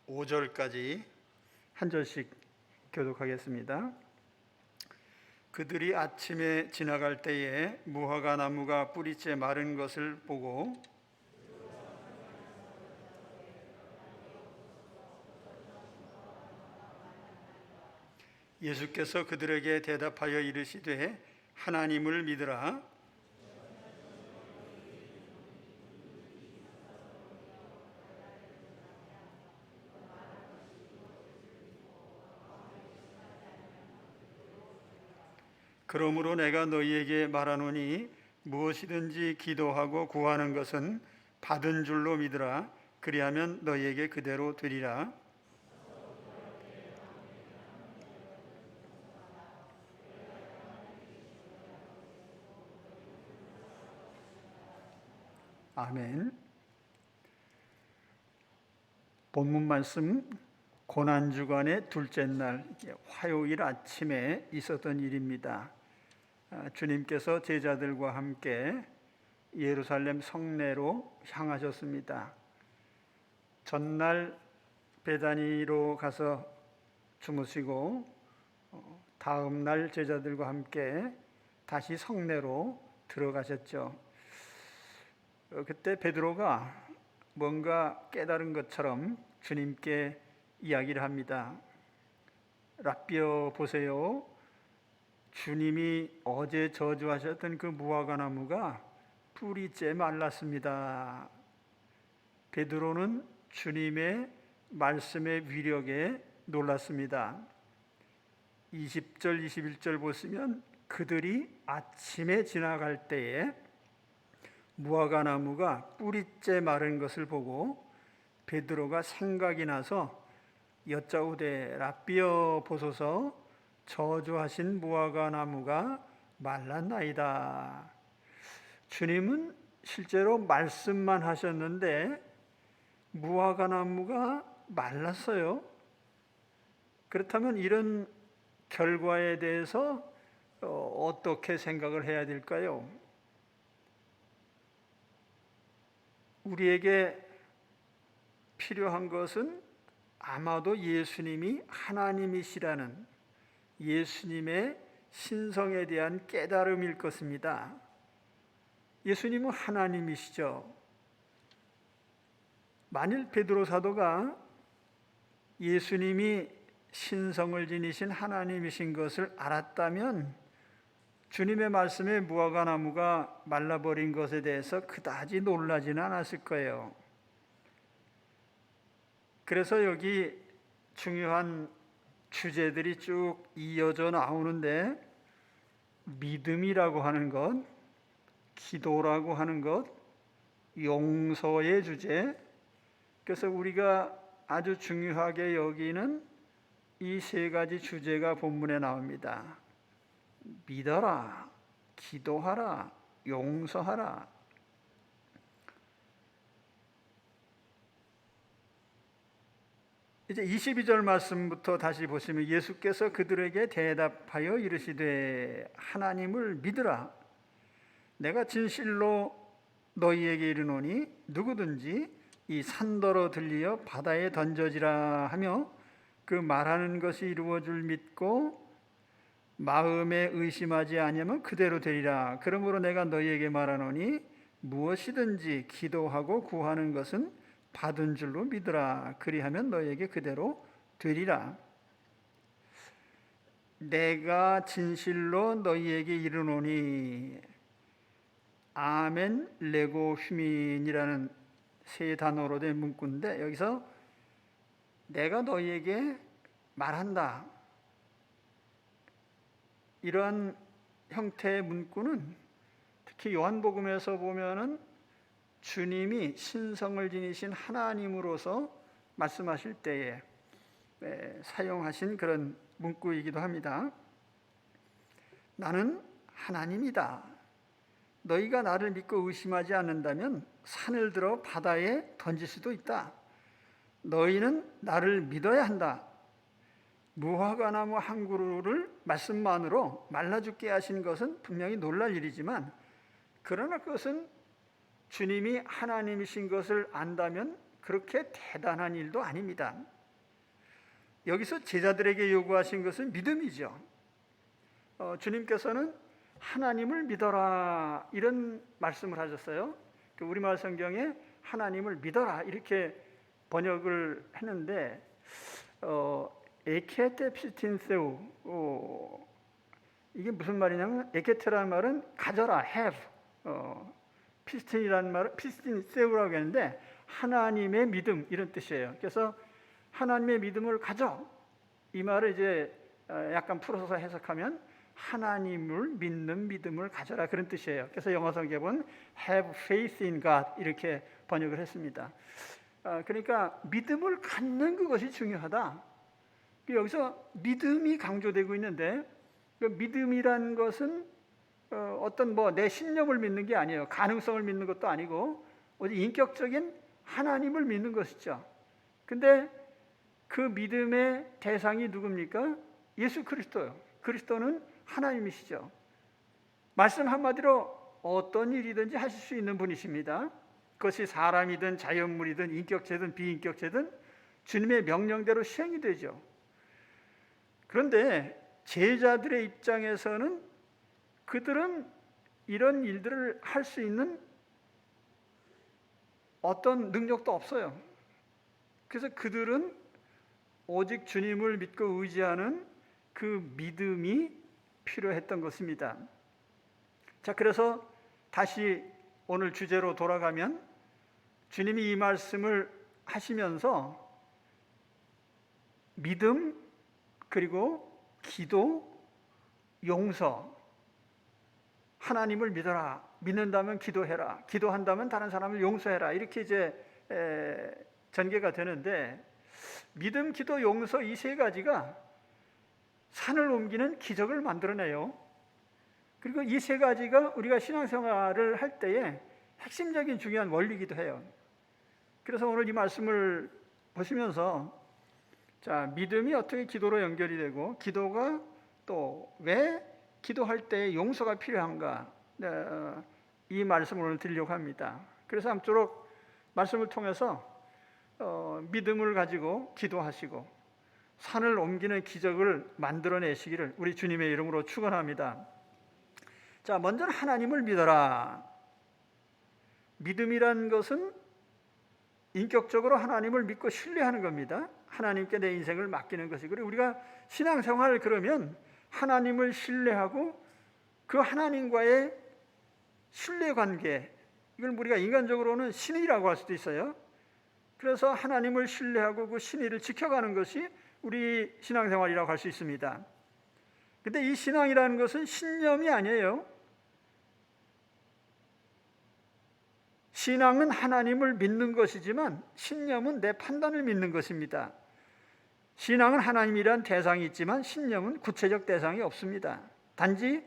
5절까지 한 절씩 교독하겠습니다. 그들이 아침에 지나갈 때에 무화과 나무가 뿌리째 마른 것을 보고 예수께서 그들에게 대답하여 이르시되 하나님을 믿으라. 그러므로 내가 너희에게 말하노니 무엇이든지 기도하고 구하는 것은 받은 줄로 믿으라. 그리하면 너희에게 그대로 되리라. 아멘. 본문 말씀 고난주간의 둘째 날 화요일 아침에 있었던 일입니다. 주님께서 제자들과 함께 예루살렘 성내로 향하셨습니다. 전날 베다니로 가서 주무시고 다음 날 제자들과 함께 다시 성내로 들어가셨죠. 그때 베드로가 뭔가 깨달은 것처럼 주님께 이야기를 합니다. 랍비여 보세요. 주님이 어제 저주하셨던 그 무화과 나무가 뿌리째 말랐습니다. 베드로는 주님의 말씀의 위력에 놀랐습니다. 20절 21절 보시면 그들이 아침에 지나갈 때에 무화과 나무가 뿌리째 마른 것을 보고 베드로가 생각이 나서 여짜오되 랍비여 보소서 저주하신 무화과 나무가 말랐나이다. 주님은 실제로 말씀만 하셨는데 무화과 나무가 말랐어요. 그렇다면 이런 결과에 대해서 어떻게 생각을 해야 될까요? 우리에게 필요한 것은 아마도 예수님이 하나님이시라는 예수님의 신성에 대한 깨달음일 것입니다. 예수님은 하나님이시죠. 만일 베드로 사도가 예수님이 신성을 지니신 하나님이신 것을 알았다면 주님의 말씀에 무화과 나무가 말라버린 것에 대해서 그다지 놀라지는 않았을 거예요. 그래서 여기 중요한 주제들이 쭉 이어져 나오는데 믿음이라고 하는 것, 기도라고 하는 것, 용서의 주제, 그래서 우리가 아주 중요하게 여기는 이 세 가지 주제가 본문에 나옵니다. 믿어라, 기도하라, 용서하라. 이제 22절 말씀부터 다시 보시면 예수께서 그들에게 대답하여 이르시되 하나님을 믿으라. 내가 진실로 너희에게 이르노니 누구든지 이 산더러 들리어 바다에 던져지라 하며 그 말하는 것이 이루어질 믿고 마음에 의심하지 아니하면 그대로 되리라. 그러므로 내가 너희에게 말하노니 무엇이든지 기도하고 구하는 것은 받은 줄로 믿으라. 그리하면 너희에게 그대로 되리라. 내가 진실로 너희에게 이르노니 아멘 레고 휴민이라는 세 단어로 된 문구인데 여기서 내가 너희에게 말한다. 이러한 형태의 문구는 특히 요한복음에서 보면은 주님이 신성을 지니신 하나님으로서 말씀하실 때에 사용하신 그런 문구이기도 합니다. 나는 하나님이다. 너희가 나를 믿고 의심하지 않는다면 산을 들어 바다에 던질 수도 있다. 너희는 나를 믿어야 한다. 무화과 나무 한 그루를 말씀만으로 말라 죽게 하신 것은 분명히 놀랄 일이지만 그러나 그것은 주님이 하나님이신 것을 안다면 그렇게 대단한 일도 아닙니다. 여기서 제자들에게 요구하신 것은 믿음이죠. 주님께서는 하나님을 믿어라 이런 말씀을 하셨어요. 우리말 성경에 하나님을 믿어라 이렇게 번역을 했는데 에케테 피스틴세우 이게 무슨 말이냐면 에케테라는 말은 가져라 have 피스틴이라는 말은 피스틴세우라고 했는데 하나님의 믿음 이런 뜻이에요. 그래서 하나님의 믿음을 가져 이 말을 이제 약간 풀어서 해석하면 하나님을 믿는 믿음을 가져라 그런 뜻이에요. 그래서 영어 성경에 보면 have faith in God 이렇게 번역을 했습니다. 그러니까 믿음을 갖는 그것이 중요하다. 여기서 믿음이 강조되고 있는데 그 믿음이란 것은 어떤 내 신념을 믿는 게 아니에요. 가능성을 믿는 것도 아니고 오직 인격적인 하나님을 믿는 것이죠. 근데 그 믿음의 대상이 누굽니까? 예수 그리스도요. 그리스도는 하나님이시죠. 말씀 한마디로 어떤 일이든지 하실 수 있는 분이십니다. 그것이 사람이든 자연물이든 인격체든 비인격체든 주님의 명령대로 시행이 되죠. 그런데 제자들의 입장에서는 그들은 이런 일들을 할 수 있는 어떤 능력도 없어요. 그래서 그들은 오직 주님을 믿고 의지하는 그 믿음이 필요했던 것입니다. 자, 그래서 다시 오늘 주제로 돌아가면 주님이 이 말씀을 하시면서 믿음 그리고 기도, 용서, 하나님을 믿어라. 믿는다면 기도해라. 기도한다면 다른 사람을 용서해라. 이렇게 이제 전개가 되는데 믿음, 기도, 용서 이 세 가지가 산을 옮기는 기적을 만들어내요. 그리고 이 세 가지가 우리가 신앙생활을 할 때에 핵심적인 중요한 원리이기도 해요. 그래서 오늘 이 말씀을 보시면서 자, 믿음이 어떻게 기도로 연결이 되고 기도가 또 왜 기도할 때 용서가 필요한가 이 말씀을 오늘 드리려고 합니다. 그래서 아무쪼록 말씀을 통해서 믿음을 가지고 기도하시고 산을 옮기는 기적을 만들어내시기를 우리 주님의 이름으로 축원합니다. 자, 먼저는 하나님을 믿어라. 믿음이란 것은 인격적으로 하나님을 믿고 신뢰하는 겁니다. 하나님께 내 인생을 맡기는 것이. 그리고 우리가 신앙생활을 그러면 하나님을 신뢰하고 그 하나님과의 신뢰관계, 이걸 우리가 인간적으로는 신의라고 할 수도 있어요. 그래서 하나님을 신뢰하고 그 신의를 지켜가는 것이 우리 신앙생활이라고 할 수 있습니다. 근데 이 신앙이라는 것은 신념이 아니에요. 신앙은 하나님을 믿는 것이지만 신념은 내 판단을 믿는 것입니다. 신앙은 하나님이란 대상이 있지만 신념은 구체적 대상이 없습니다. 단지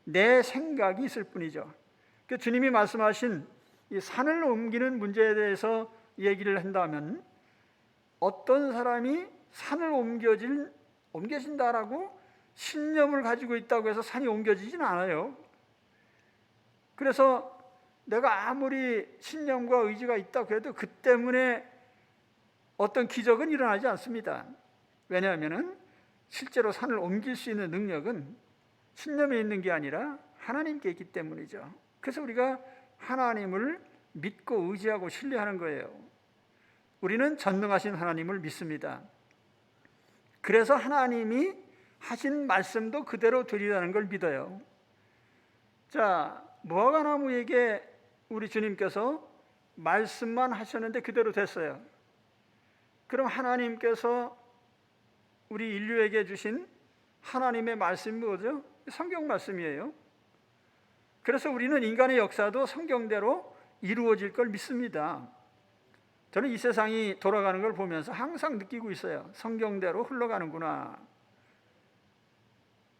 내 생각이 있을 뿐이죠. 주님이 말씀하신 이 산을 옮기는 문제에 대해서 얘기를 한다면 어떤 사람이 산을 옮겨진다라고 신념을 가지고 있다고 해서 산이 옮겨지진 않아요. 그래서 내가 아무리 신념과 의지가 있다고 해도 그 때문에 어떤 기적은 일어나지 않습니다. 왜냐하면 실제로 산을 옮길 수 있는 능력은 신념에 있는 게 아니라 하나님께 있기 때문이죠. 그래서 우리가 하나님을 믿고 의지하고 신뢰하는 거예요. 우리는 전능하신 하나님을 믿습니다. 그래서 하나님이 하신 말씀도 그대로 되리라는 걸 믿어요. 자, 무화과나무에게 우리 주님께서 말씀만 하셨는데 그대로 됐어요. 그럼 하나님께서 우리 인류에게 주신 하나님의 말씀이 뭐죠? 성경 말씀이에요. 그래서 우리는 인간의 역사도 성경대로 이루어질 걸 믿습니다. 저는 이 세상이 돌아가는 걸 보면서 항상 느끼고 있어요. 성경대로 흘러가는구나.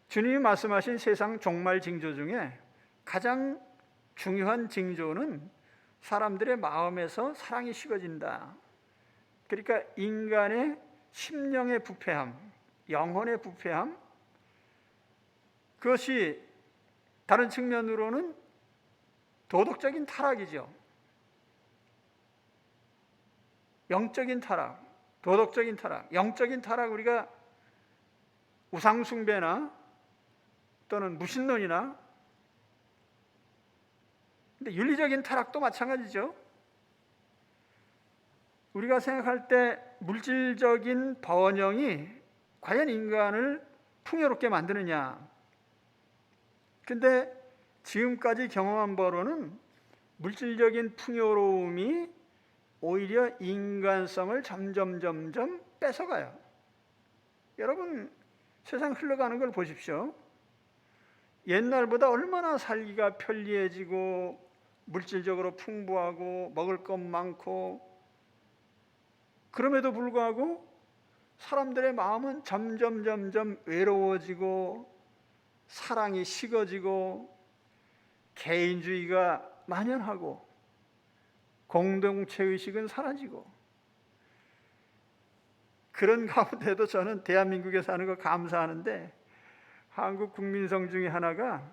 주님이 말씀하신 세상 종말 징조 중에 가장 중요한 징조는 사람들의 마음에서 사랑이 식어진다. 그러니까 인간의 심령의 부패함, 영혼의 부패함, 그것이 다른 측면으로는 도덕적인 타락이죠. 영적인 타락, 도덕적인 타락, 영적인 타락, 우리가 우상숭배나 또는 무신론이나, 근데 윤리적인 타락도 마찬가지죠. 우리가 생각할 때 물질적인 번영이 과연 인간을 풍요롭게 만드느냐? 근데 지금까지 경험한 바로는 물질적인 풍요로움이 오히려 인간성을 점점 뺏어가요. 여러분, 세상 흘러가는 걸 보십시오. 옛날보다 얼마나 살기가 편리해지고 물질적으로 풍부하고 먹을 것 많고, 그럼에도 불구하고 사람들의 마음은 점점 외로워지고 사랑이 식어지고 개인주의가 만연하고 공동체의식은 사라지고, 그런 가운데도 저는 대한민국에 사는 거 감사하는데, 한국 국민성 중에 하나가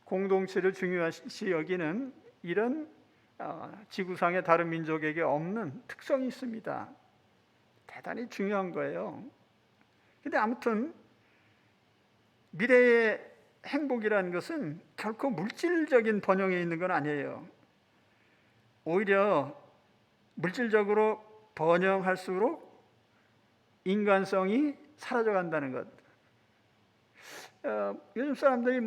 공동체를 중요시 여기는 이런 지구상의 다른 민족에게 없는 특성이 있습니다. 대단히 중요한 거예요. 근데 아무튼 미래의 행복이라는 것은 결코 물질적인 번영에 있는 건 아니에요. 오히려 물질적으로 번영할수록 인간성이 사라져 간다는 것. 요즘 사람들이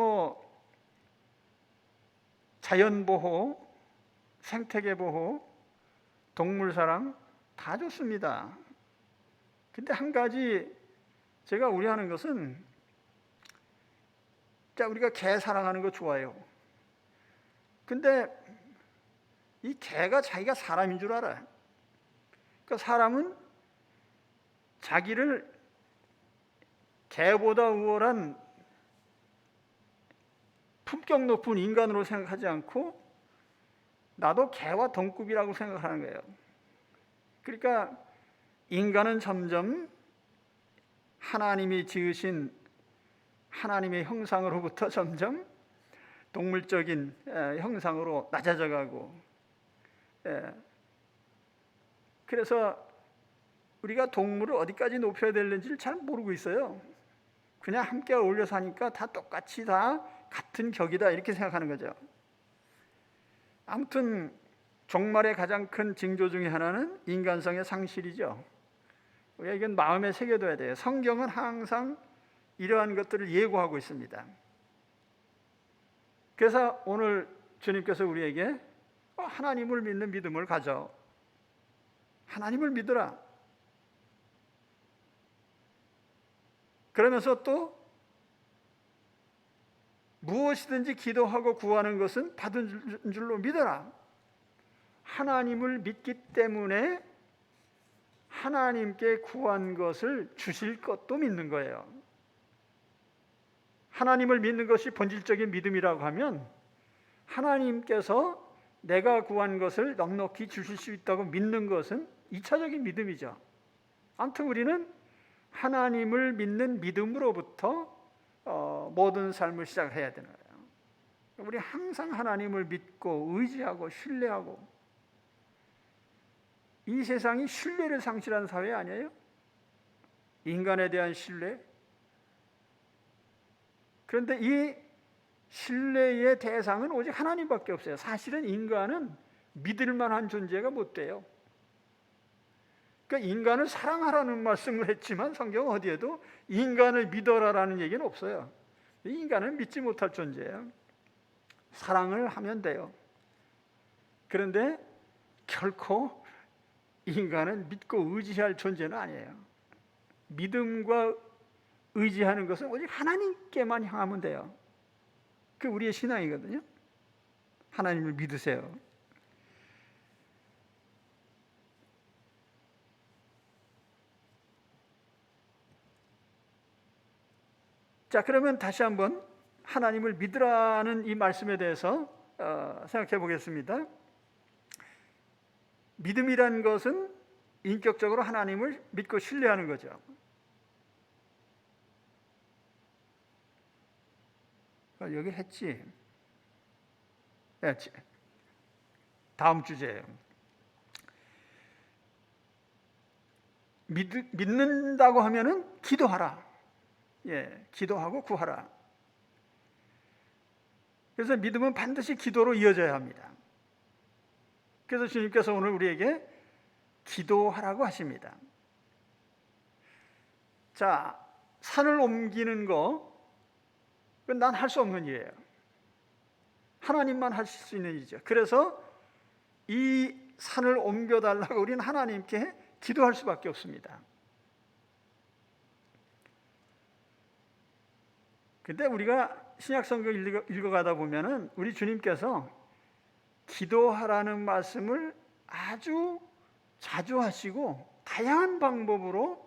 자연보호, 생태계보호, 동물사랑 다 좋습니다. 근데 한 가지 제가 우려하는 것은, 우리가 개 사랑하는 거 좋아해요. 근데 이 개가 자기가 사람인 줄 알아요. 그러니까 사람은 자기를 개보다 우월한 품격 높은 인간으로 생각하지 않고 나도 개와 동급이라고 생각하는 거예요. 그러니까 인간은 점점 하나님이 지으신 하나님의 형상으로부터 점점 동물적인 형상으로 낮아져 가고, 그래서 우리가 동물을 어디까지 높여야 되는지를 잘 모르고 있어요. 그냥 함께 어울려 사니까 다 똑같이 다 같은 격이다 이렇게 생각하는 거죠. 아무튼 종말의 가장 큰 징조 중에 하나는 인간성의 상실이죠. 우리가 이건 마음에 새겨둬야 돼요. 성경은 항상 이러한 것들을 예고하고 있습니다. 그래서 오늘 주님께서 우리에게 하나님을 믿는 믿음을 가져. 하나님을 믿으라. 그러면서 또 무엇이든지 기도하고 구하는 것은 받은 줄로 믿어라. 하나님을 믿기 때문에 하나님께 구한 것을 주실 것도 믿는 거예요. 하나님을 믿는 것이 본질적인 믿음이라고 하면 하나님께서 내가 구한 것을 넉넉히 주실 수 있다고 믿는 것은 2차적인 믿음이죠. 아무튼 우리는 하나님을 믿는 믿음으로부터 모든 삶을 시작해야 되는 거예요. 우리 항상 하나님을 믿고 의지하고 신뢰하고, 이 세상이 신뢰를 상실한 사회 아니에요? 인간에 대한 신뢰. 그런데 이 신뢰의 대상은 오직 하나님밖에 없어요. 사실은 인간은 믿을 만한 존재가 못 돼요. 그러니까 인간을 사랑하라는 말씀을 했지만 성경 어디에도 인간을 믿어라라는 얘기는 없어요. 인간은 믿지 못할 존재예요. 사랑을 하면 돼요. 그런데 결코 인간은 믿고 의지할 존재는 아니에요. 믿음과 의지하는 것은 오직 하나님께만 향하면 돼요. 그 우리의 신앙이거든요. 하나님을 믿으세요. 자, 그러면 다시 한번 하나님을 믿으라는 이 말씀에 대해서 생각해 보겠습니다. 믿음이란 것은 인격적으로 하나님을 믿고 신뢰하는 거죠. 여기 했지. 다음 주제예요. 믿는다고 하면은 기도하라. 예, 기도하고 구하라. 그래서 믿음은 반드시 기도로 이어져야 합니다. 그래서 주님께서 오늘 우리에게 기도하라고 하십니다. 자, 산을 옮기는 거, 그건 난 할 수 없는 일이에요. 하나님만 하실 수 있는 일이죠. 그래서 이 산을 옮겨달라고 우리는 하나님께 기도할 수밖에 없습니다. 근데 우리가 신약성경 읽어가다 보면은 우리 주님께서 기도하라는 말씀을 아주 자주 하시고 다양한 방법으로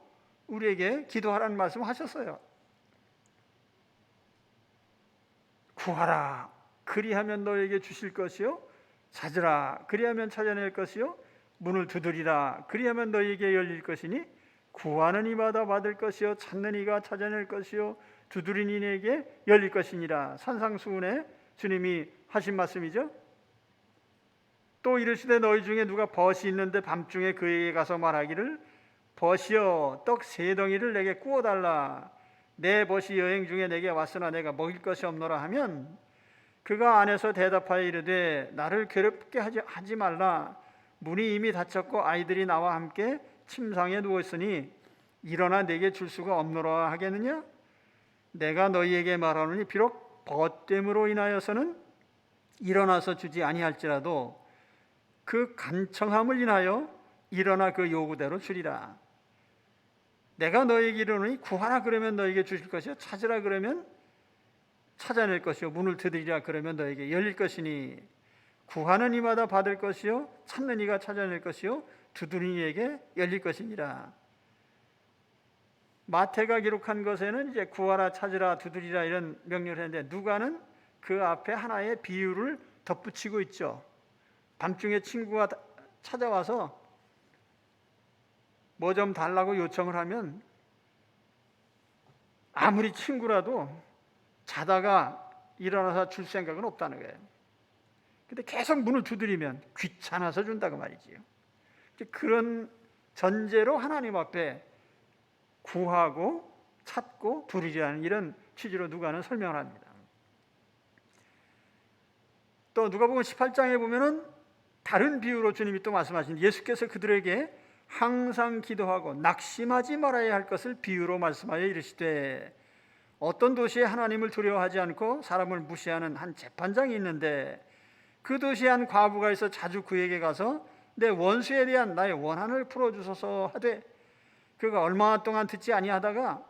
우리에게 기도하라는 말씀을 하셨어요. 구하라, 그리하면 너에게 주실 것이요, 찾으라, 그리하면 찾아낼 것이요, 문을 두드리라, 그리하면 너에게 열릴 것이니 구하는 이마다 받을 것이요, 찾는 이가 찾아낼 것이요, 두드리는 이에게 열릴 것이니라. 산상수훈에 주님이 하신 말씀이죠. 또 이르시되 너희 중에 누가 벗이 있는데 밤중에 그에게 가서 말하기를 벗이여 떡 3덩이를 내게 구워달라, 내 벗이 여행 중에 내게 왔으나 내가 먹일 것이 없노라 하면 그가 안에서 대답하여 이르되 나를 괴롭게 하지 말라, 문이 이미 닫혔고 아이들이 나와 함께 침상에 누워있으니 일어나 내게 줄 수가 없노라 하겠느냐? 내가 너희에게 말하노니 비록 벗됨으로 인하여서는 일어나서 주지 아니할지라도 그 간청함을 인하여 일어나 그 요구대로 주리라. 내가 너희에게 이르노니 구하라 그러면 너희에게 주실 것이요, 찾으라 그러면 찾아낼 것이요, 문을 두드리라 그러면 너희에게 열릴 것이니 구하는 이마다 받을 것이요, 찾는 이가 찾아낼 것이요, 두드리는 이에게 열릴 것이니라. 마태가 기록한 것에는 이제 구하라, 찾으라, 두드리라 이런 명령을 했는데 누가는 그 앞에 하나의 비유를 덧붙이고 있죠. 밤중에 친구가 찾아와서 뭐 좀 달라고 요청을 하면 아무리 친구라도 자다가 일어나서 줄 생각은 없다는 거예요. 근데 계속 문을 두드리면 귀찮아서 준다고 말이지요. 그런 전제로 하나님 앞에 구하고 찾고 두드리라는 이런 취지로 누가는 설명을 합니다. 또 누가복음 18장에 보면은 다른 비유로 주님이 또 말씀하신, 예수께서 그들에게 항상 기도하고 낙심하지 말아야 할 것을 비유로 말씀하여 이르시되 어떤 도시에 하나님을 두려워하지 않고 사람을 무시하는 한 재판장이 있는데 그 도시에 한 과부가 있어 자주 그에게 가서 내 원수에 대한 나의 원한을 풀어주소서 하되 그가 얼마 동안 듣지 아니하다가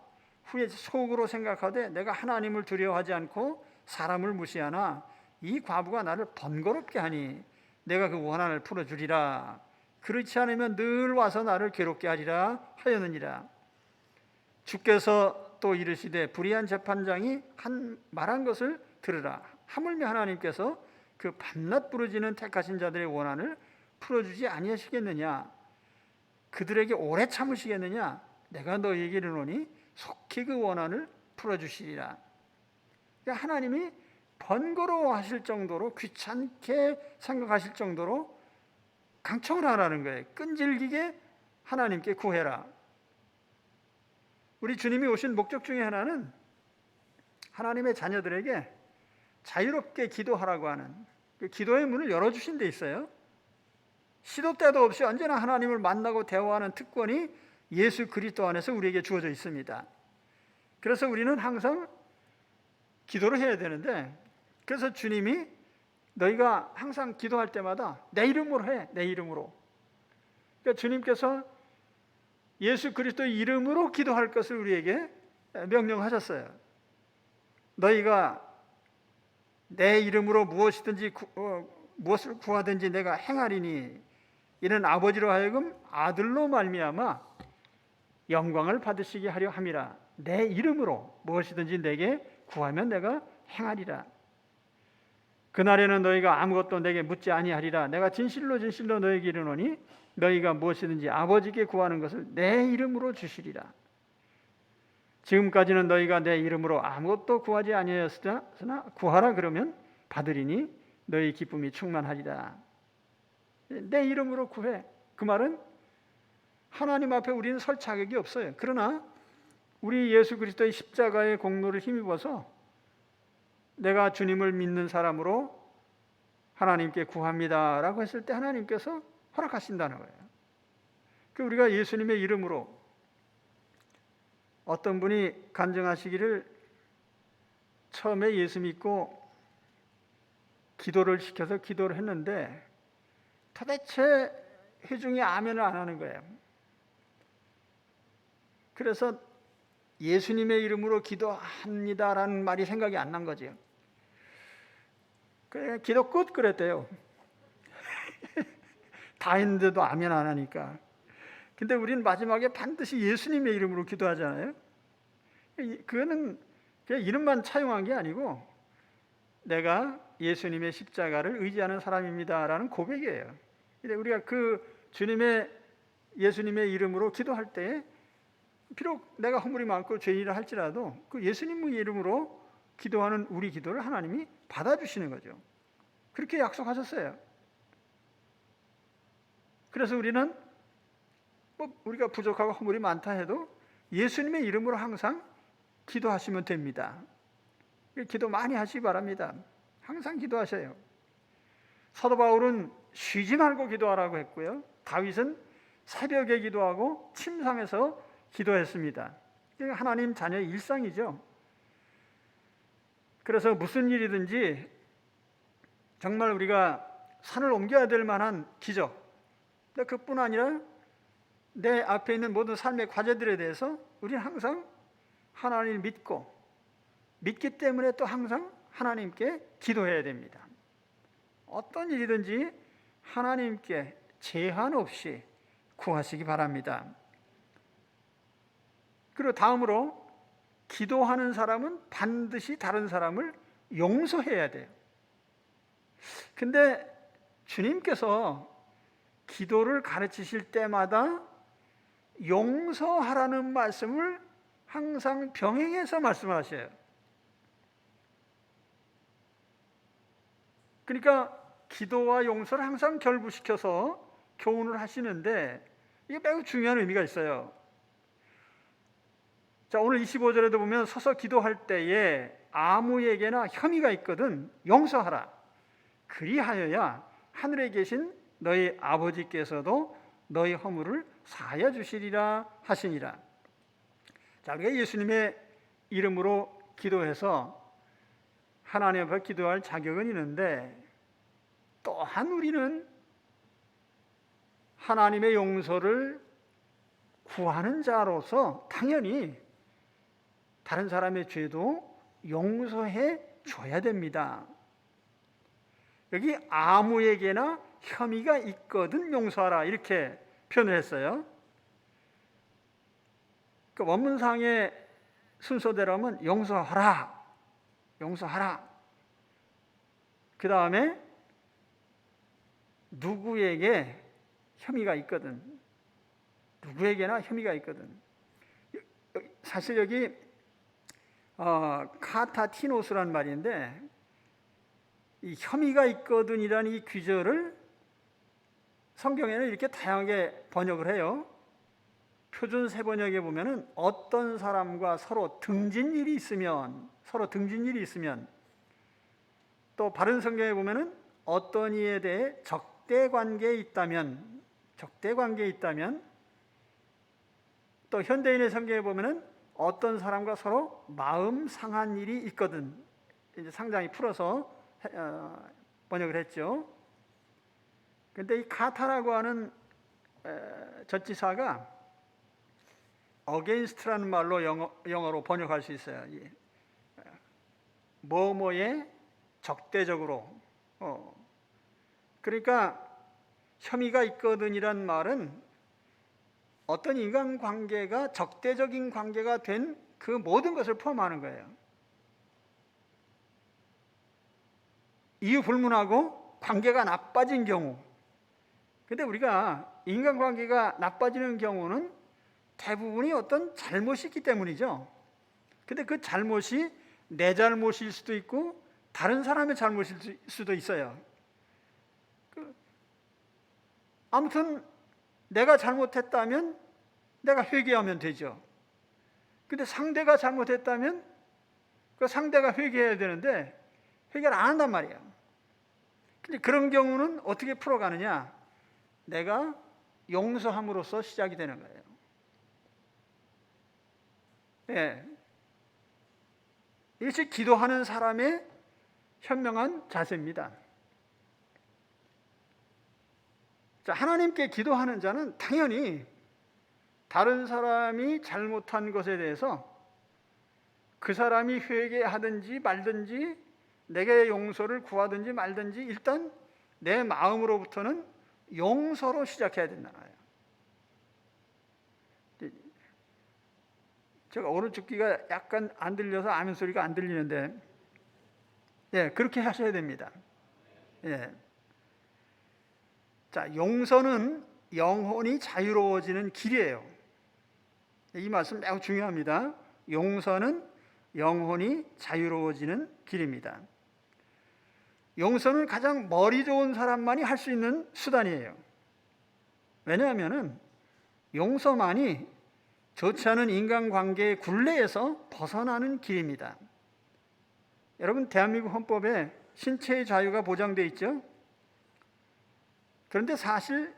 후에 속으로 생각하되 내가 하나님을 두려워하지 않고 사람을 무시하나 이 과부가 나를 번거롭게 하니 내가 그 원한을 풀어주리라. 그렇지 않으면 늘 와서 나를 괴롭게 하리라 하였느니라. 주께서 또 이르시되 불의한 재판장이 말한 것을 들으라. 하물며 하나님께서 그 밤낮 부르짖는 택하신 자들의 원한을 풀어주지 아니하시겠느냐? 그들에게 오래 참으시겠느냐? 내가 너희에게 이르노니 속히 그 원한을 풀어주시리라. 그러니까 하나님이 번거로워하실 정도로, 귀찮게 생각하실 정도로 강청을 하라는 거예요. 끈질기게 하나님께 구해라. 우리 주님이 오신 목적 중에 하나는 하나님의 자녀들에게 자유롭게 기도하라고 하는 그 기도의 문을 열어주신 데 있어요. 시도 때도 없이 언제나 하나님을 만나고 대화하는 특권이 예수 그리스도 안에서 우리에게 주어져 있습니다. 그래서 우리는 항상 기도를 해야 되는데, 그래서 주님이 너희가 항상 기도할 때마다 내 이름으로 해, 내 이름으로. 그러니까 주님께서 예수 그리스도의 이름으로 기도할 것을 우리에게 명령하셨어요. 너희가 내 이름으로 무엇을 구하든지 내가 행하리니 이는 아버지로 하여금 아들로 말미암아 영광을 받으시게 하려 함이라. 내 이름으로 무엇이든지 내게 구하면 내가 행하리라. 그날에는 너희가 아무것도 내게 묻지 아니하리라. 내가 진실로 진실로 너희에게 이르노니 너희가 무엇이든지 아버지께 구하는 것을 내 이름으로 주시리라. 지금까지는 너희가 내 이름으로 아무것도 구하지 아니하였으나 구하라 그러면 받으리니 너희 기쁨이 충만하리라. 내 이름으로 구해. 그 말은 하나님 앞에 우리는 설 자격이 없어요. 그러나 우리 예수 그리스도의 십자가의 공로를 힘입어서 내가 주님을 믿는 사람으로 하나님께 구합니다라고 했을 때 하나님께서 허락하신다는 거예요. 그 우리가 예수님의 이름으로 어떤 분이 간증하시기를 처음에 예수 믿고 기도를 시켜서 기도를 했는데 도대체 회중이 아멘을 안 하는 거예요. 그래서 예수님의 이름으로 기도합니다라는 말이 생각이 안 난 거죠. 그래, 기도 끝 그랬대요. 다 했는데도 아멘 안 하니까. 근데 우리는 마지막에 반드시 예수님의 이름으로 기도하잖아요. 그거는 그냥 이름만 차용한 게 아니고 내가 예수님의 십자가를 의지하는 사람입니다라는 고백이에요. 근데 우리가 그 예수님의 이름으로 기도할 때 비록 내가 허물이 많고 죄인이라 할지라도 그 예수님의 이름으로 기도하는 우리 기도를 하나님이 받아주시는 거죠. 그렇게 약속하셨어요. 그래서 우리는 우리가 부족하고 허물이 많다 해도 예수님의 이름으로 항상 기도하시면 됩니다. 기도 많이 하시기 바랍니다. 항상 기도하셔요. 사도 바울은 쉬지 말고 기도하라고 했고요. 다윗은 새벽에 기도하고 침상에서 기도했습니다. 이게 하나님 자녀의 일상이죠. 그래서 무슨 일이든지 정말 우리가 산을 옮겨야 될 만한 기적, 그뿐 아니라 내 앞에 있는 모든 삶의 과제들에 대해서 우리는 항상 하나님을 믿기 때문에 또 항상 하나님께 기도해야 됩니다. 어떤 일이든지 하나님께 제한 없이 구하시기 바랍니다. 그리고 다음으로 기도하는 사람은 반드시 다른 사람을 용서해야 돼요. 근데 주님께서 기도를 가르치실 때마다 용서하라는 말씀을 항상 병행해서 말씀하셔요. 그러니까 기도와 용서를 항상 결부시켜서 교훈을 하시는데 이게 매우 중요한 의미가 있어요. 자, 오늘 25절에도 보면 서서 기도할 때에 아무에게나 혐의가 있거든 용서하라. 그리하여야 하늘에 계신 너희 아버지께서도 너희 허물을 사하여 주시리라 하시니라. 자, 우리가 예수님의 이름으로 기도해서 하나님 앞에 기도할 자격은 있는데 또한 우리는 하나님의 용서를 구하는 자로서 당연히 다른 사람의 죄도 용서해 줘야 됩니다. 여기 아무에게나 혐의가 있거든 용서하라 이렇게 표현을 했어요. 그 원문상의 순서대로면 용서하라. 그 다음에 누구에게 혐의가 있거든. 누구에게나 혐의가 있거든. 사실 여기 카타티노스란 말인데 이 혐의가 있거든이라는 이 귀절을 성경에는 이렇게 다양하게 번역을 해요. 표준 세번역에 보면은 어떤 사람과 서로 등진 일이 있으면 또 바른 성경에 보면은 어떤 이에 대해 적대 관계에 있다면 또 현대인의 성경에 보면은 어떤 사람과 서로 마음 상한 일이 있거든. 이제 상당히 풀어서 번역을 했죠. 근데 이 카타라고 하는 전치사가 against라는 말로 영어로 번역할 수 있어요. 뭐뭐에 적대적으로. 그러니까 혐의가 있거든이란 말은 어떤 인간관계가 적대적인 관계가 된 그 모든 것을 포함하는 거예요. 이유 불문하고 관계가 나빠진 경우. 근데 우리가 인간관계가 나빠지는 경우는 대부분이 어떤 잘못이 있기 때문이죠. 근데 그 잘못이 내 잘못일 수도 있고 다른 사람의 잘못일 수도 있어요. 아무튼 내가 잘못했다면 내가 회개하면 되죠. 근데 상대가 잘못했다면 그 상대가 회개해야 되는데 회개를 안 한단 말이에요. 근데 그런 경우는 어떻게 풀어가느냐? 내가 용서함으로써 시작이 되는 거예요. 예. 이것이 기도하는 사람의 현명한 자세입니다. 자, 하나님께 기도하는 자는 당연히 다른 사람이 잘못한 것에 대해서 그 사람이 회개하든지 말든지 내게 용서를 구하든지 말든지 일단 내 마음으로부터는 용서로 시작해야 된다는 거예요. 제가 오른쪽 귀가 약간 안 들려서 아멘 소리가 안 들리는데, 예, 그렇게 하셔야 됩니다. 예. 자, 용서는 영혼이 자유로워지는 길이에요. 이 말씀 매우 중요합니다. 용서는 영혼이 자유로워지는 길입니다. 용서는 가장 머리 좋은 사람만이 할 수 있는 수단이에요. 왜냐하면 용서만이 좋지 않은 인간관계의 굴레에서 벗어나는 길입니다. 여러분, 대한민국 헌법에 신체의 자유가 보장되어 있죠? 그런데 사실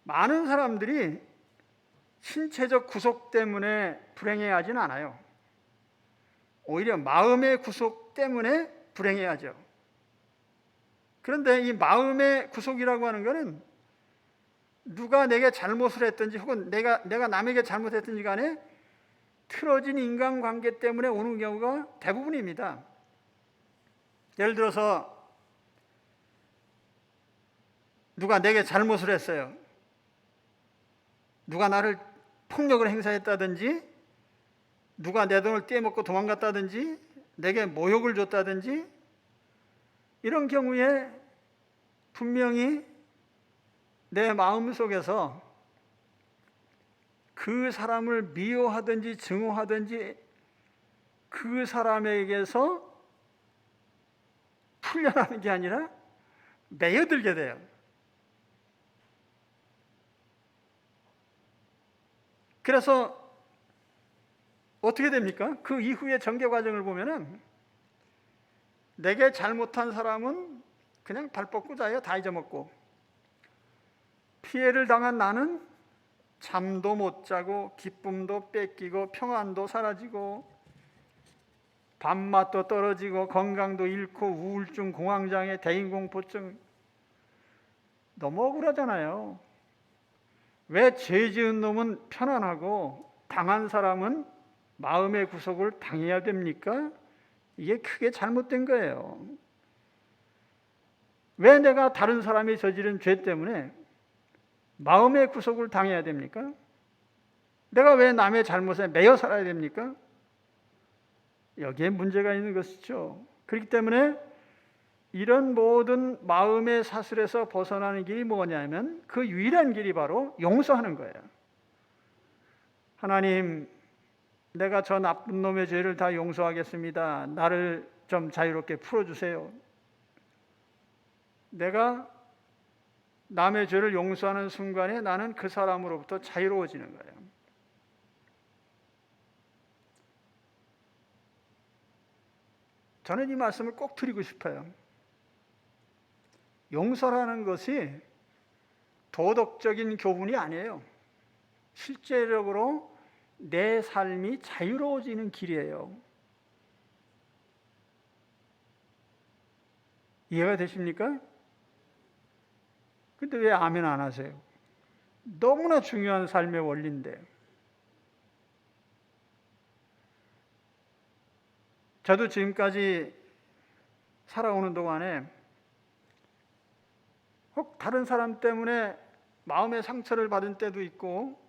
많은 사람들이 신체적 구속 때문에 불행해하지는 않아요. 오히려 마음의 구속 때문에 불행해하죠. 그런데 이 마음의 구속이라고 하는 것은 누가 내게 잘못을 했든지 혹은 내가 남에게 잘못했든지 간에 틀어진 인간관계 때문에 오는 경우가 대부분입니다. 예를 들어서 누가 내게 잘못을 했어요. 누가 나를 폭력을 행사했다든지 누가 내 돈을 떼먹고 도망갔다든지 내게 모욕을 줬다든지 이런 경우에 분명히 내 마음속에서 그 사람을 미워하든지 증오하든지 그 사람에게서 풀려나는 게 아니라 매여들게 돼요. 그래서 어떻게 됩니까? 그 이후의 전개 과정을 보면은 내게 잘못한 사람은 그냥 발 뻗고 자요. 다 잊어먹고. 피해를 당한 나는 잠도 못 자고 기쁨도 뺏기고 평안도 사라지고 밥맛도 떨어지고 건강도 잃고 우울증, 공황장애, 대인공포증. 너무 억울하잖아요. 왜 죄 지은 놈은 편안하고 당한 사람은 마음의 구속을 당해야 됩니까? 이게 크게 잘못된 거예요. 왜 내가 다른 사람이 저지른 죄 때문에 마음의 구속을 당해야 됩니까? 내가 왜 남의 잘못에 매여 살아야 됩니까? 여기에 문제가 있는 것이죠. 그렇기 때문에 이런 모든 마음의 사슬에서 벗어나는 길이 뭐냐면 그 유일한 길이 바로 용서하는 거예요. 하나님, 내가 저 나쁜 놈의 죄를 다 용서하겠습니다. 나를 좀 자유롭게 풀어주세요. 내가 남의 죄를 용서하는 순간에 나는 그 사람으로부터 자유로워지는 거예요. 저는 이 말씀을 꼭 드리고 싶어요. 용서라는 것이 도덕적인 교훈이 아니에요. 실제적으로 내 삶이 자유로워지는 길이에요. 이해가 되십니까? 근데 왜 아멘 안 하세요? 너무나 중요한 삶의 원리인데. 저도 지금까지 살아오는 동안에 혹 다른 사람 때문에 마음의 상처를 받은 때도 있고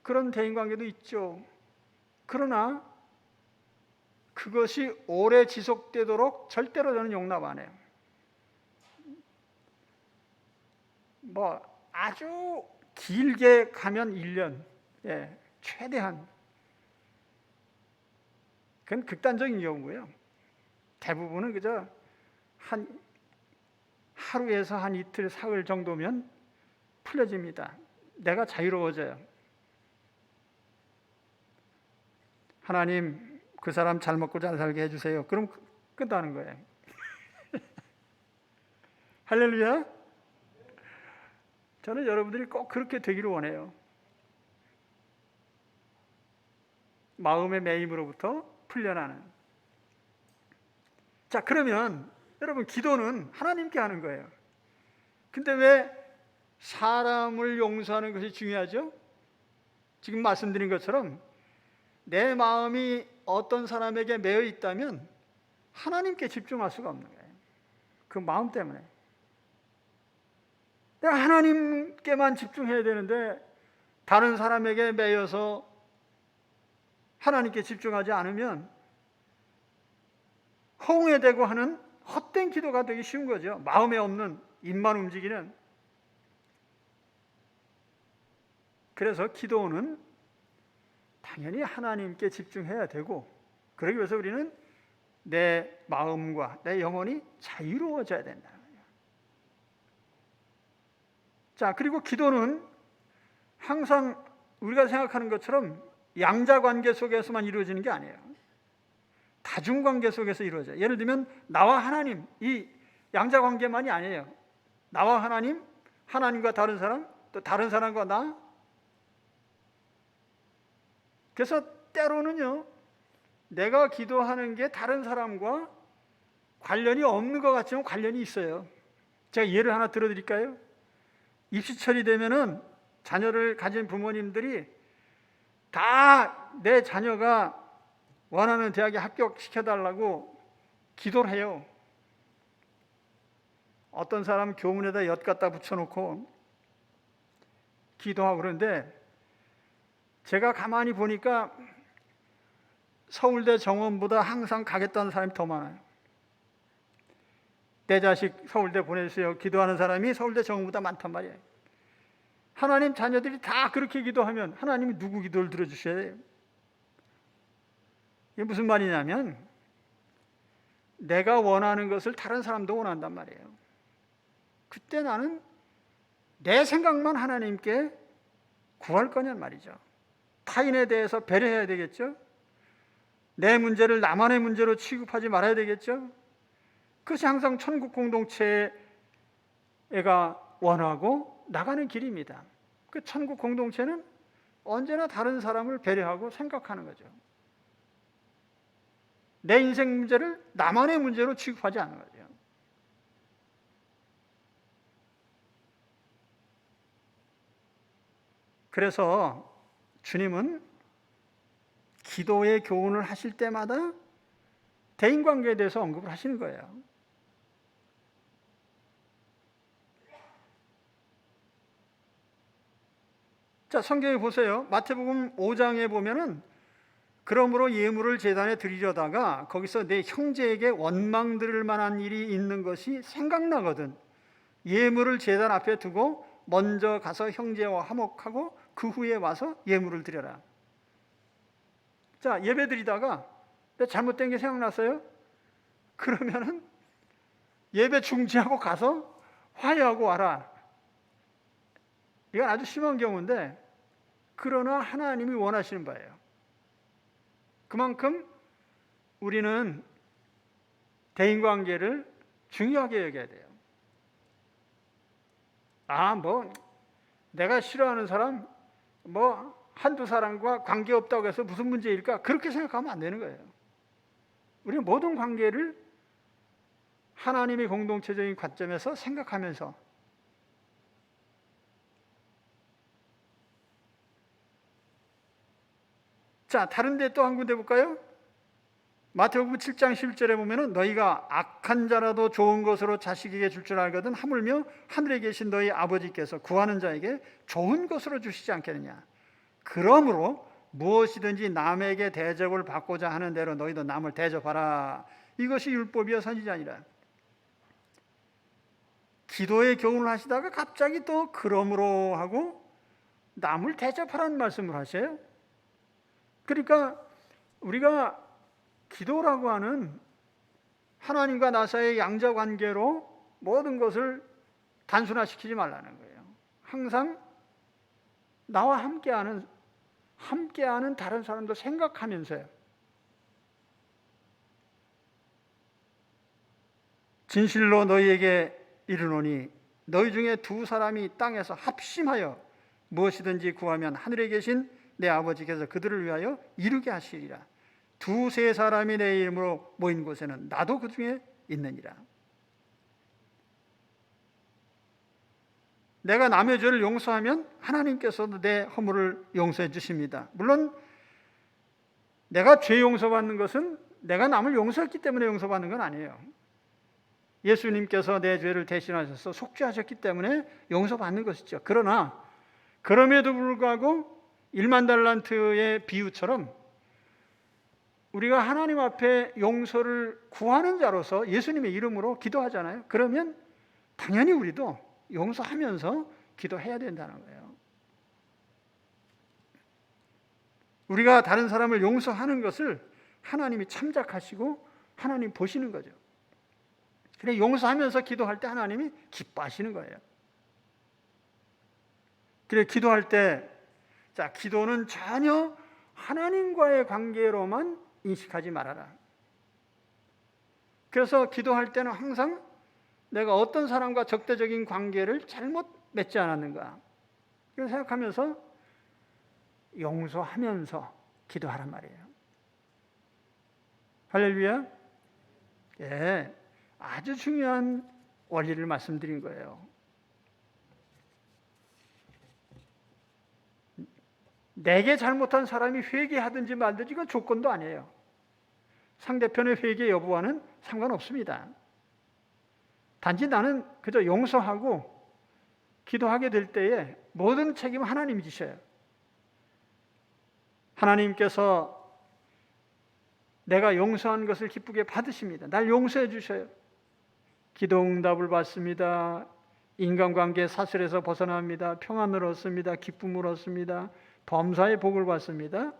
그런 대인관계도 있죠. 그러나 그것이 오래 지속되도록 절대로 저는 용납 안 해요. 아주 길게 가면 1년, 예, 최대한. 그건 극단적인 경우고요. 대부분은 그저 한 하루에서 한 이틀, 사흘 정도면 풀려집니다. 내가 자유로워져요. 하나님, 그 사람 잘 먹고 잘 살게 해주세요. 그럼 끝나는 거예요. 할렐루야. 저는 여러분들이 꼭 그렇게 되기를 원해요. 마음의 매임으로부터 풀려나는. 자, 그러면 여러분, 기도는 하나님께 하는 거예요. 근데 왜 사람을 용서하는 것이 중요하죠? 지금 말씀드린 것처럼 내 마음이 어떤 사람에게 매여 있다면 하나님께 집중할 수가 없는 거예요. 그 마음 때문에. 내가 하나님께만 집중해야 되는데 다른 사람에게 매여서 하나님께 집중하지 않으면 허웅에 대고 하는 헛된 기도가 되기 쉬운 거죠. 마음에 없는, 입만 움직이는. 그래서 기도는 당연히 하나님께 집중해야 되고, 그러기 위해서 우리는 내 마음과 내 영혼이 자유로워져야 된다는 거예요. 자, 그리고 기도는 항상 우리가 생각하는 것처럼 양자관계 속에서만 이루어지는 게 아니에요. 다중관계 속에서 이루어져요. 예를 들면 나와 하나님, 이 양자관계만이 아니에요. 나와 하나님, 하나님과 다른 사람, 또 다른 사람과 나. 그래서 때로는요, 내가 기도하는 게 다른 사람과 관련이 없는 것 같지만 관련이 있어요. 제가 예를 하나 들어드릴까요? 입시철이 되면은 자녀를 가진 부모님들이 다 내 자녀가 원하는 대학에 합격시켜달라고 기도를 해요. 어떤 사람은 교문에다 엿 갖다 붙여놓고 기도하고. 그런데 제가 가만히 보니까 서울대 정원보다 항상 가겠다는 사람이 더 많아요. 내 자식 서울대 보내주세요 기도하는 사람이 서울대 정원보다 많단 말이에요. 하나님 자녀들이 다 그렇게 기도하면 하나님이 누구 기도를 들어주셔야 돼요? 이게 무슨 말이냐면 내가 원하는 것을 다른 사람도 원한단 말이에요. 그때 나는 내 생각만 하나님께 구할 거냔 말이죠. 타인에 대해서 배려해야 되겠죠. 내 문제를 나만의 문제로 취급하지 말아야 되겠죠. 그것이 항상 천국 공동체가 원하고 나가는 길입니다. 그 천국 공동체는 언제나 다른 사람을 배려하고 생각하는 거죠. 내 인생 문제를 나만의 문제로 취급하지 않는 거죠. 그래서 주님은 기도의 교훈을 하실 때마다 대인관계에 대해서 언급을 하시는 거예요. 자, 성경에 보세요. 마태복음 5장에 보면은 그러므로 예물을 제단에 드리려다가 거기서 내 형제에게 원망 들을 만한 일이 있는 것이 생각나거든 예물을 제단 앞에 두고 먼저 가서 형제와 화목하고 그 후에 와서 예물을 드려라. 자, 예배 드리다가 잘못된 게 생각났어요? 그러면은 예배 중지하고 가서 화해하고 와라. 이건 아주 심한 경우인데 그러나 하나님이 원하시는 바예요. 그만큼 우리는 대인관계를 중요하게 여겨야 돼요. 내가 싫어하는 사람 한두 사람과 관계없다고 해서 무슨 문제일까? 그렇게 생각하면 안 되는 거예요. 우리는 모든 관계를 하나님의 공동체적인 관점에서 생각하면서 자, 다른 데 또 한 군데 볼까요? 마태복음 7장 11절에 보면은 너희가 악한 자라도 좋은 것으로 자식에게 줄 줄 알거든 하물며 하늘에 계신 너희 아버지께서 구하는 자에게 좋은 것으로 주시지 않겠느냐. 그러므로 무엇이든지 남에게 대접을 받고자 하는 대로 너희도 남을 대접하라. 이것이 율법이요 선지자니라. 기도의 교훈을 하시다가 갑자기 또 그러므로 하고 남을 대접하라는 말씀을 하세요. 그러니까 우리가 기도라고 하는 하나님과 나 사이의 양자관계로 모든 것을 단순화시키지 말라는 거예요. 항상 나와 함께하는 다른 사람도 생각하면서요. 진실로 너희에게 이르노니 너희 중에 두 사람이 땅에서 합심하여 무엇이든지 구하면 하늘에 계신 내 아버지께서 그들을 위하여 이루게 하시리라. 두세 사람이 내 이름으로 모인 곳에는 나도 그 중에 있느니라. 내가 남의 죄를 용서하면 하나님께서도 내 허물을 용서해 주십니다. 물론 내가 죄 용서받는 것은 내가 남을 용서했기 때문에 용서받는 건 아니에요. 예수님께서 내 죄를 대신하셔서 속죄하셨기 때문에 용서받는 것이죠. 그러나 그럼에도 불구하고 1만 달란트의 비유처럼 우리가 하나님 앞에 용서를 구하는 자로서 예수님의 이름으로 기도하잖아요. 그러면 당연히 우리도 용서하면서 기도해야 된다는 거예요. 우리가 다른 사람을 용서하는 것을 하나님이 참작하시고 하나님 보시는 거죠. 그래, 용서하면서 기도할 때 하나님이 기뻐하시는 거예요. 그래, 기도할 때, 자, 기도는 전혀 하나님과의 관계로만 인식하지 말아라. 그래서 기도할 때는 항상 내가 어떤 사람과 적대적인 관계를 잘못 맺지 않았는가, 이걸 생각하면서 용서하면서 기도하란 말이에요. 할렐루야. 예, 아주 중요한 원리를 말씀드린 거예요. 내게 잘못한 사람이 회개하든지 말든지 이건 조건도 아니에요. 상대편의 회개 여부와는 상관없습니다. 단지 나는 그저 용서하고 기도하게 될 때에 모든 책임은 하나님이 지셔요. 하나님께서 내가 용서한 것을 기쁘게 받으십니다. 날 용서해 주셔요. 기도 응답을 받습니다. 인간관계 사슬에서 벗어납니다. 평안을 얻습니다. 기쁨을 얻습니다. 범사의 복을 받습니다.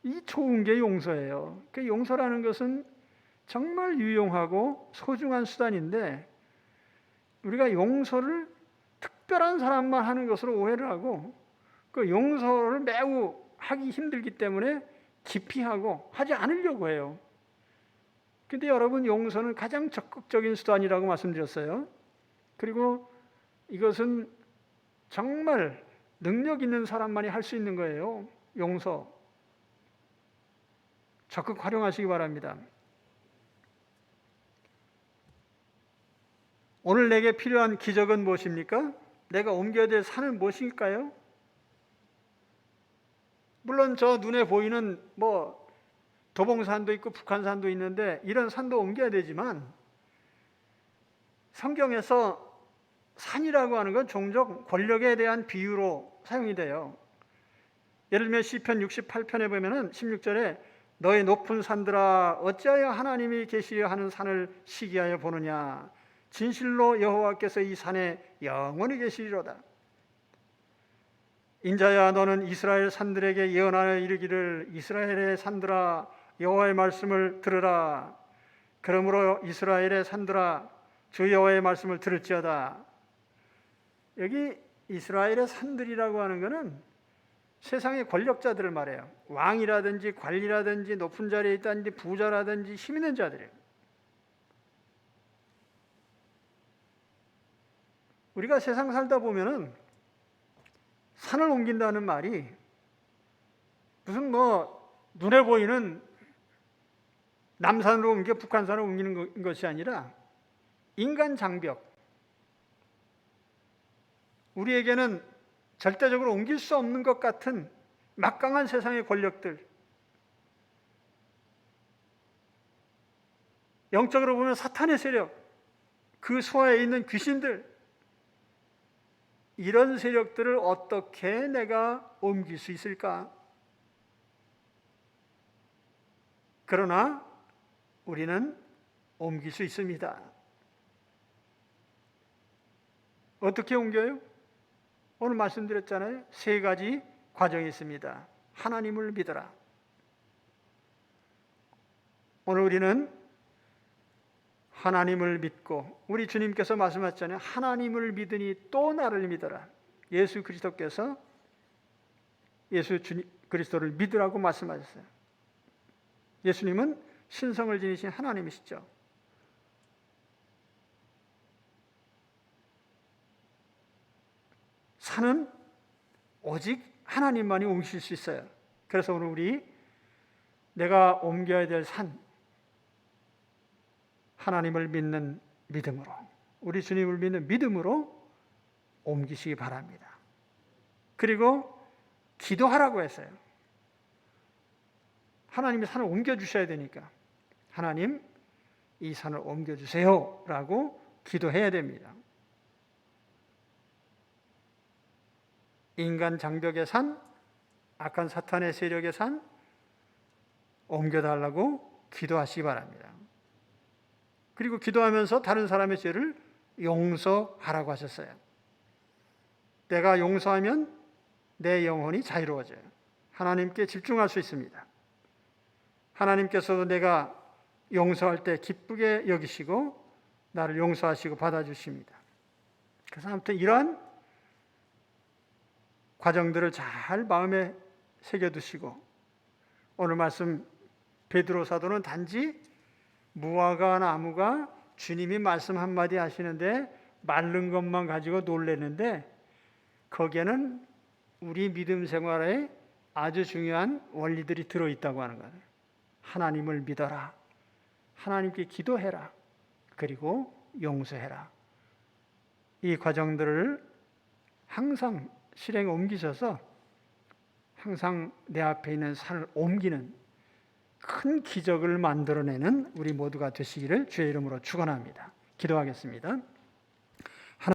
이 좋은 게 용서예요. 그 용서라는 것은 정말 유용하고 소중한 수단인데 우리가 용서를 특별한 사람만 하는 것으로 오해를 하고 그 용서를 매우 하기 힘들기 때문에 기피하고 하지 않으려고 해요. 근데 여러분, 용서는 가장 적극적인 수단이라고 말씀드렸어요. 그리고 이것은 정말 능력 있는 사람만이 할 수 있는 거예요. 용서. 적극 활용하시기 바랍니다. 오늘 내게 필요한 기적은 무엇입니까? 내가 옮겨야 될 산은 무엇일까요? 물론 저 눈에 보이는 도봉산도 있고 북한산도 있는데 이런 산도 옮겨야 되지만 성경에서 산이라고 하는 건 종종 권력에 대한 비유로 사용이 돼요. 예를 들면 시편 68편에 보면은 16절에 너희 높은 산들아 어찌하여 하나님이 계시려 하는 산을 시기하여 보느냐, 진실로 여호와께서 이 산에 영원히 계시리로다. 인자야 너는 이스라엘 산들에게 예언하여 이르기를 이스라엘의 산들아 여호와의 말씀을 들으라. 그러므로 이스라엘의 산들아 주 여호와의 말씀을 들을지어다. 여기 이스라엘의 산들이라고 하는 것은 세상의 권력자들을 말해요. 왕이라든지 관리라든지 높은 자리에 있다든지 부자라든지 힘 있는 자들이에요. 우리가 세상 살다 보면은 산을 옮긴다는 말이 무슨 눈에 보이는 남산으로 옮겨 북한산으로 옮기는 것이 아니라 인간 장벽, 우리에게는 절대적으로 옮길 수 없는 것 같은 막강한 세상의 권력들, 영적으로 보면 사탄의 세력, 그 수하에 있는 귀신들, 이런 세력들을 어떻게 내가 옮길 수 있을까? 그러나 우리는 옮길 수 있습니다. 어떻게 옮겨요? 오늘 말씀드렸잖아요. 3가지 과정이 있습니다. 하나님을 믿어라. 오늘 우리는 하나님을 믿고, 우리 주님께서 말씀하셨잖아요. 하나님을 믿으니 또 나를 믿어라. 예수 그리스도께서 그리스도를 믿으라고 말씀하셨어요. 예수님은 신성을 지니신 하나님이시죠. 산은 오직 하나님만이 옮기실 수 있어요. 그래서 오늘 내가 옮겨야 될 산, 하나님을 믿는 믿음으로, 우리 주님을 믿는 믿음으로 옮기시기 바랍니다. 그리고 기도하라고 했어요. 하나님이 산을 옮겨주셔야 되니까 하나님 이 산을 옮겨주세요 라고 기도해야 됩니다. 인간 장벽의 산, 악한 사탄의 세력의 산 옮겨달라고 기도하시기 바랍니다. 그리고 기도하면서 다른 사람의 죄를 용서하라고 하셨어요. 내가 용서하면 내 영혼이 자유로워져요. 하나님께 집중할 수 있습니다. 하나님께서도 내가 용서할 때 기쁘게 여기시고 나를 용서하시고 받아주십니다. 그래서 아무튼 이러한 과정들을 잘 마음에 새겨두시고, 오늘 말씀 베드로 사도는 단지 무화과 나무가 주님이 말씀 한마디 하시는데 마른 것만 가지고 놀라는데, 거기에는 우리 믿음 생활에 아주 중요한 원리들이 들어있다고 하는 거예요. 하나님을 믿어라, 하나님께 기도해라, 그리고 용서해라. 이 과정들을 항상 실행에 옮기셔서 항상 내 앞에 있는 산을 옮기는 큰 기적을 만들어내는 우리 모두가 되시기를 주의 이름으로 축원합니다. 기도하겠습니다.